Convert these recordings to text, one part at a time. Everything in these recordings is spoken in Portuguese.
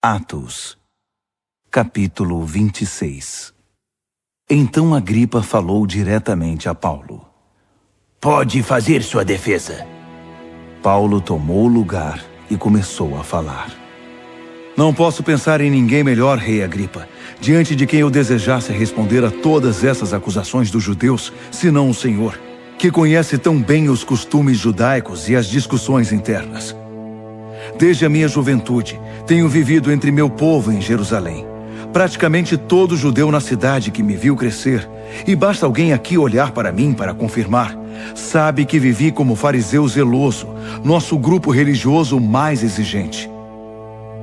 Atos, capítulo 26. Então Agripa falou diretamente a Paulo. Pode fazer sua defesa. Paulo tomou o lugar e começou a falar. Não posso pensar em ninguém melhor, rei Agripa, diante de quem eu desejasse responder a todas essas acusações dos judeus, senão o Senhor, que conhece tão bem os costumes judaicos e as discussões internas. Desde a minha juventude, tenho vivido entre meu povo em Jerusalém. Praticamente todo judeu na cidade que me viu crescer, e basta alguém aqui olhar para mim para confirmar, sabe que vivi como fariseu zeloso, nosso grupo religioso mais exigente.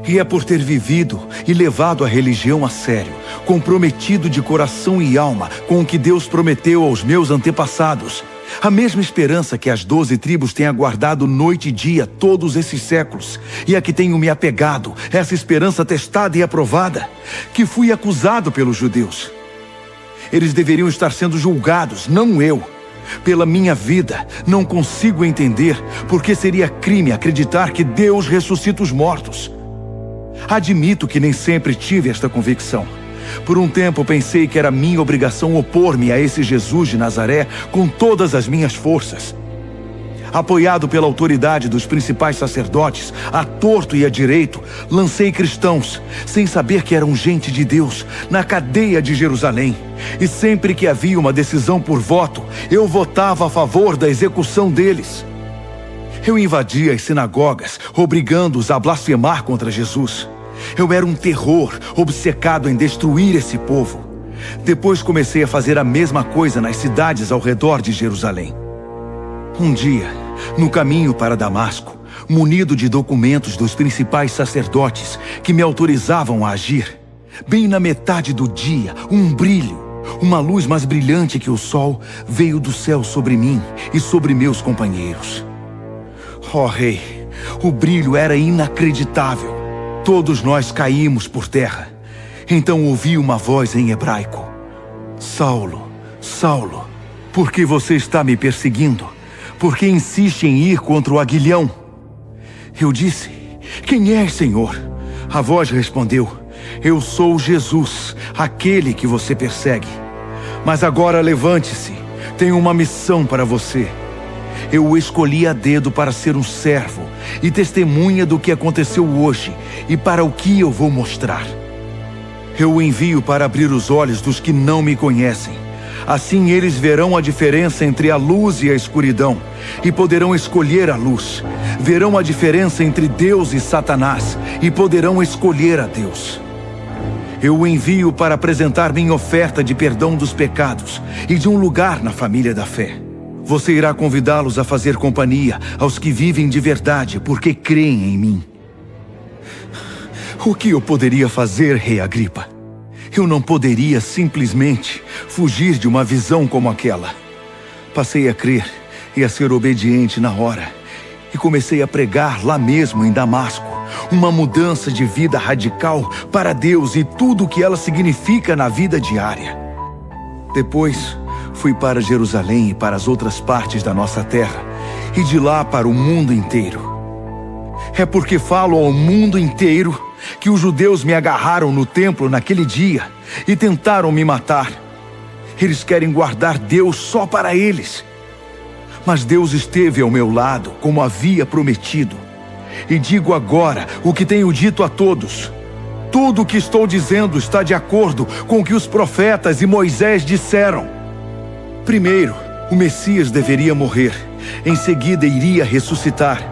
E é por ter vivido e levado a religião a sério, comprometido de coração e alma com o que Deus prometeu aos meus antepassados, a mesma esperança que as 12 tribos têm aguardado noite e dia todos esses séculos, e a que tenho me apegado, essa esperança testada e aprovada, que fui acusado pelos judeus. Eles deveriam estar sendo julgados, não eu. Pela minha vida, não consigo entender porque seria crime acreditar que Deus ressuscita os mortos. Admito que nem sempre tive esta convicção. Por um tempo pensei que era minha obrigação opor-me a esse Jesus de Nazaré com todas as minhas forças. Apoiado pela autoridade dos principais sacerdotes, a torto e a direito, lancei cristãos, sem saber que eram gente de Deus, na cadeia de Jerusalém. E sempre que havia uma decisão por voto, eu votava a favor da execução deles. Eu invadia as sinagogas, obrigando-os a blasfemar contra Jesus. Eu era um terror, obcecado em destruir esse povo. Depois comecei a fazer a mesma coisa nas cidades ao redor de Jerusalém. Um dia, no caminho para Damasco, munido de documentos dos principais sacerdotes que me autorizavam a agir, bem na metade do dia, um brilho, uma luz mais brilhante que o sol, veio do céu sobre mim e sobre meus companheiros. Oh, rei, o brilho era inacreditável. Todos nós caímos por terra. Então ouvi uma voz em hebraico. Saulo, Saulo, por que você está me perseguindo? Por que insiste em ir contra o aguilhão? Eu disse, quem és, Senhor? A voz respondeu, eu sou Jesus, aquele que você persegue. Mas agora levante-se, tenho uma missão para você. Eu o escolhi a dedo para ser um servo e testemunha do que aconteceu hoje e para o que eu vou mostrar. Eu o envio para abrir os olhos dos que não me conhecem. Assim eles verão a diferença entre a luz e a escuridão e poderão escolher a luz. Verão a diferença entre Deus e Satanás e poderão escolher a Deus. Eu o envio para apresentar minha oferta de perdão dos pecados e de um lugar na família da fé. Você irá convidá-los a fazer companhia aos que vivem de verdade porque creem em mim. O que eu poderia fazer, rei Agripa? Eu não poderia simplesmente fugir de uma visão como aquela. Passei a crer e a ser obediente na hora. E comecei a pregar lá mesmo em Damasco, uma mudança de vida radical para Deus e tudo o que ela significa na vida diária. Depois, fui para Jerusalém e para as outras partes da nossa terra, e de lá para o mundo inteiro. É porque falo ao mundo inteiro que os judeus me agarraram no templo naquele dia e tentaram me matar. Eles querem guardar Deus só para eles. Mas Deus esteve ao meu lado, como havia prometido. E digo agora o que tenho dito a todos. Tudo o que estou dizendo está de acordo com o que os profetas e Moisés disseram. Primeiro, o Messias deveria morrer. Em seguida, iria ressuscitar.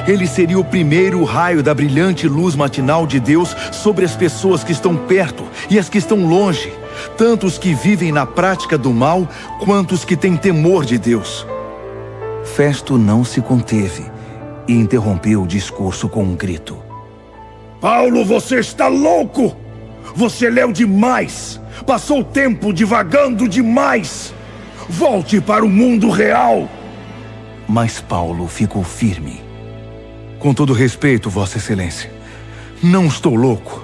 Ele seria o primeiro raio da brilhante luz matinal de Deus sobre as pessoas que estão perto e as que estão longe, tanto os que vivem na prática do mal, quanto os que têm temor de Deus. Festo não se conteve e interrompeu o discurso com um grito. Paulo, você está louco! Você leu demais! Passou o tempo divagando demais! Volte para o mundo real! Mas Paulo ficou firme. Com todo respeito, Vossa Excelência, não estou louco.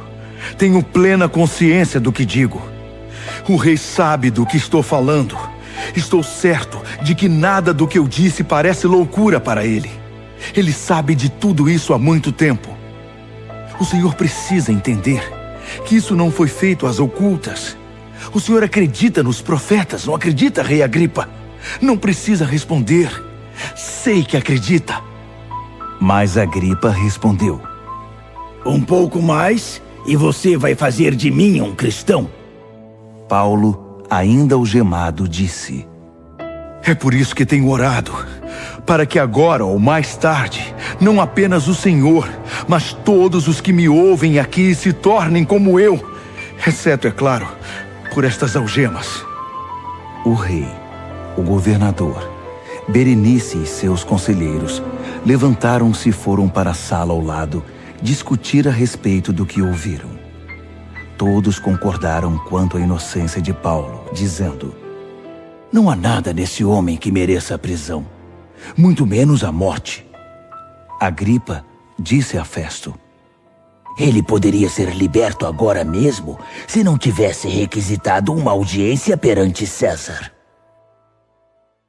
Tenho plena consciência do que digo. O rei sabe do que estou falando. Estou certo de que nada do que eu disse parece loucura para ele. Ele sabe de tudo isso há muito tempo. O senhor precisa entender que isso não foi feito às ocultas. O senhor acredita nos profetas, não acredita, rei Agripa? Não precisa responder. Sei que acredita. Mas Agripa respondeu: Um pouco mais e você vai fazer de mim um cristão. Paulo, ainda algemado, disse: É por isso que tenho orado, para que agora ou mais tarde, não apenas o Senhor, mas todos os que me ouvem aqui se tornem como eu, exceto, é claro, por estas algemas. O rei, o governador, Berenice e seus conselheiros levantaram-se e foram para a sala ao lado discutir a respeito do que ouviram. Todos concordaram quanto à inocência de Paulo, dizendo: Não há nada nesse homem que mereça a prisão, muito menos a morte. Agripa disse a Festo: Ele poderia ser liberto agora mesmo se não tivesse requisitado uma audiência perante César.